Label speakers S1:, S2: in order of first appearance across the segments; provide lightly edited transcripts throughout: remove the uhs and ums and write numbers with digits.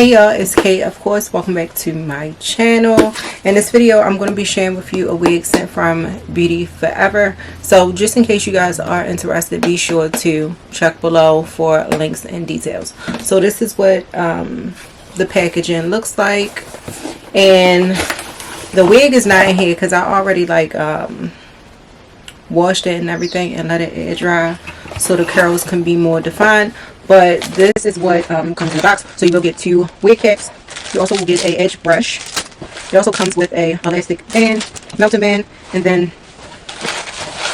S1: Hey y'all, it's Kate, of course. Welcome back to my channel. In this video, I'm going to be sharing with you a wig sent from Beautyforever. So just in case you guys are interested, be sure to check below for links and details. So this is what the packaging looks like. And the wig is not in here because I already washed it and everything and let it air dry so the curls can be more defined. But this is what comes in the box. So you will get 2 wig caps. You also will get a edge brush. It also comes with a elastic band, melting band, and then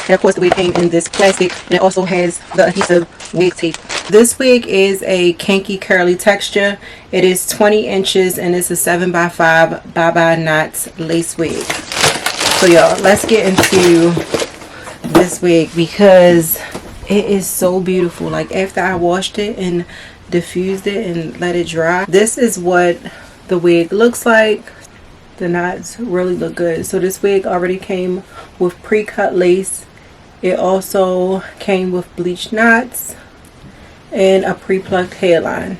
S1: of course the wig came in this plastic, and it also has the adhesive wig tape. This wig is a kinky curly texture. It is 20 inches and it's a 7x5 bye-bye knots lace wig. So y'all, let's get into this wig because it is so beautiful. Like after I washed it and diffused it and let it dry, this is what the wig looks like. The knots really look good. So this wig already came with pre-cut lace. It also came with bleached knots and a pre-plucked hairline.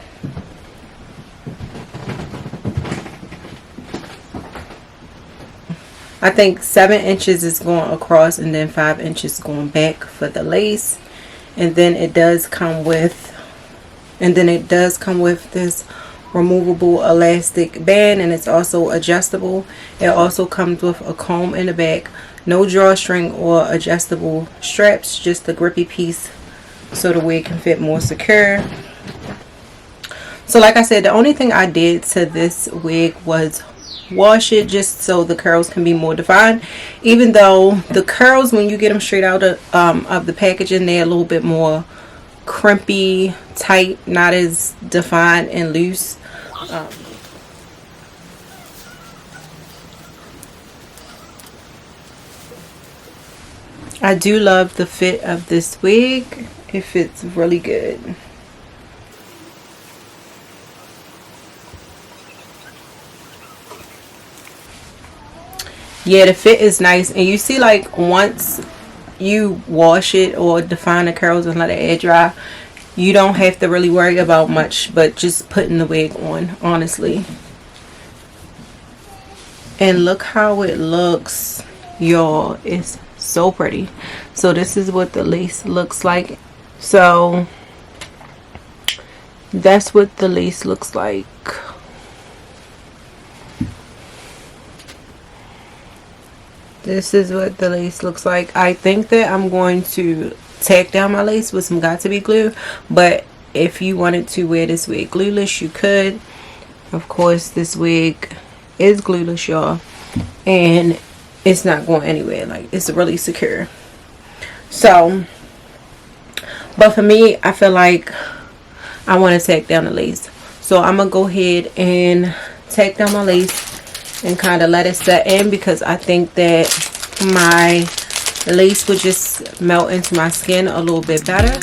S1: I think 7 inches is going across and then 5 inches going back for the lace. And then it does come with this removable elastic band, and it's also adjustable. It also comes with a comb in the back, no drawstring or adjustable straps, just a grippy piece so the wig can fit more secure. So like I said, the only thing I did to this wig was wash it just so the curls can be more defined. Even though the curls, when you get them straight out of the packaging, they're a little bit more crimpy, tight, not as defined and loose. I do love the fit of this wig. It fits really good. Yeah, the fit is nice, and you see, like, once you wash it or define the curls and let it air dry, you don't have to really worry about much but just putting the wig on, honestly. And look how it looks, y'all. It's so pretty. So this is what the lace looks like. So that's what the lace looks like. This is what the lace looks like. I think that I'm going to tack down my lace with some got-to-be glue, but if you wanted to wear this wig glueless, you could. Of course, this wig is glueless, y'all, and it's not going anywhere. Like, it's really secure. So, but for me, I feel like I want to tack down the lace. So I'm gonna go ahead and tack down my lace and kind of let it set in, because I think that my lace would just melt into my skin a little bit better.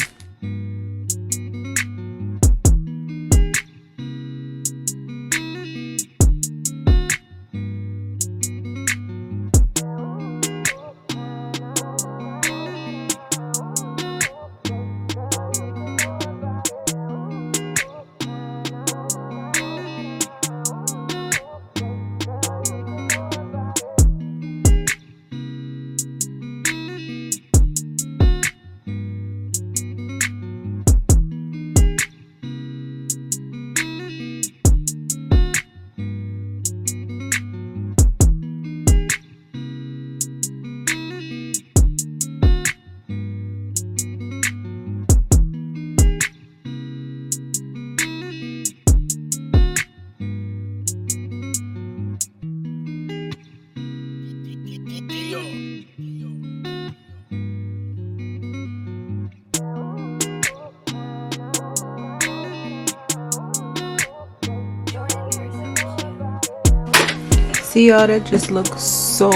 S1: See, y'all, that just looks so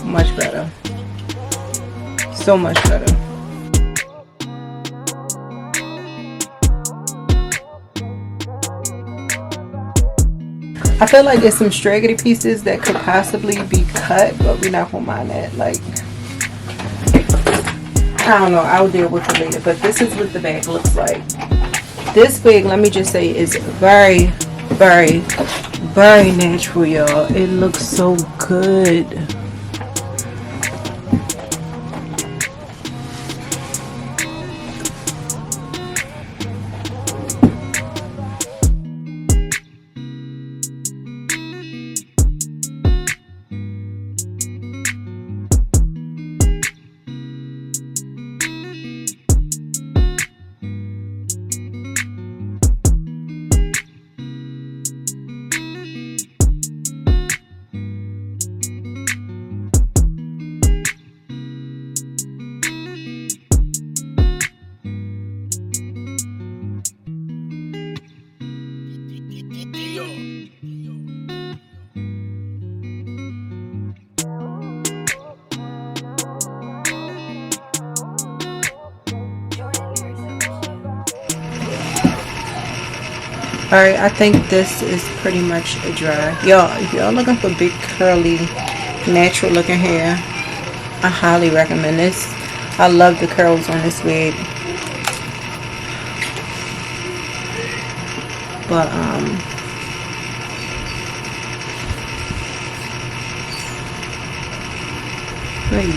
S1: much better. So much better. I feel like there's some straggly pieces that could possibly be cut, but we're not gonna mind that. Like, I don't know, I'll deal with it later. But this is what the bag looks like. This wig, let me just say, is very, very, very natural, y'all. It looks so good. Alright, I think this is pretty much a dry. Y'all, if y'all looking for big, curly, natural looking hair, I highly recommend this. I love the curls on this wig. But,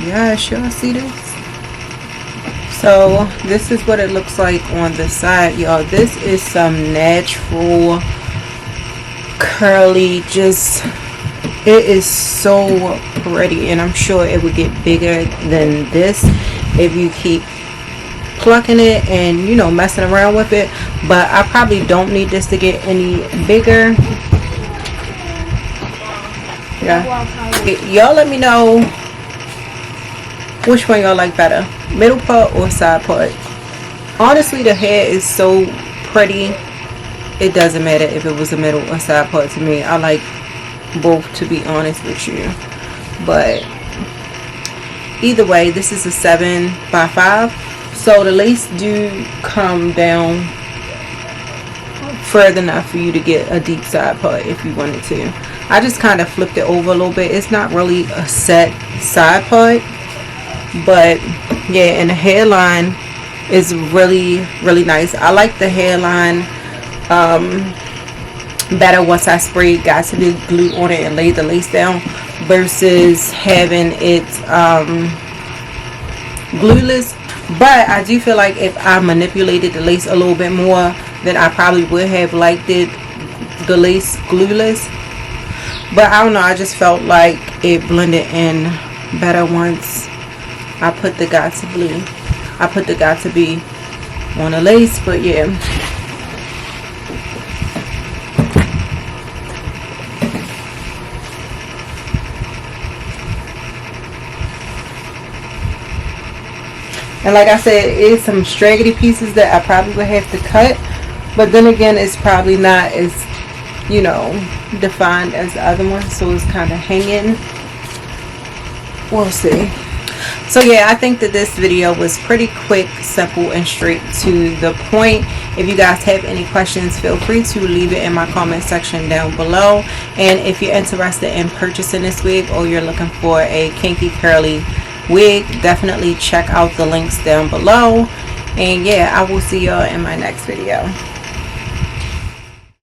S1: yes, y'all see this? So this is what it looks like on the side, y'all. This is some natural curly, just, it is so pretty, and I'm sure it would get bigger than this if you keep plucking it and, you know, messing around with it. But I probably don't need this to get any bigger. Yeah, y'all let me know which one y'all like better, middle part or side part. Honestly, the hair is so pretty, it doesn't matter if it was a middle or side part to me. I like both, to be honest with you. But either way, this is a 7x5, so the lace do come down further enough for you to get a deep side part if you wanted to. I just kind of flipped it over a little bit. It's not really a set side part, but yeah, and the hairline is really, really nice. I like the hairline better once I sprayed Got To Be glue on it and laid the lace down versus having it glueless. But I do feel like if I manipulated the lace a little bit more, then I probably would have liked it, the lace glueless. But I don't know, I just felt like it blended in better once I put the Got To Be. I put the Got To Be on the lace. But yeah, and like I said, it is some straggly pieces that I probably would have to cut, but then again, it's probably not as, you know, defined as the other one, so it's kind of hanging. We'll see. So yeah, I think that this video was pretty quick, simple, and straight to the point. If you guys have any questions, feel free to leave it in my comment section down below. And if you're interested in purchasing this wig, or you're looking for a kinky curly wig, definitely check out the links down below. And yeah, I will see y'all in my next video.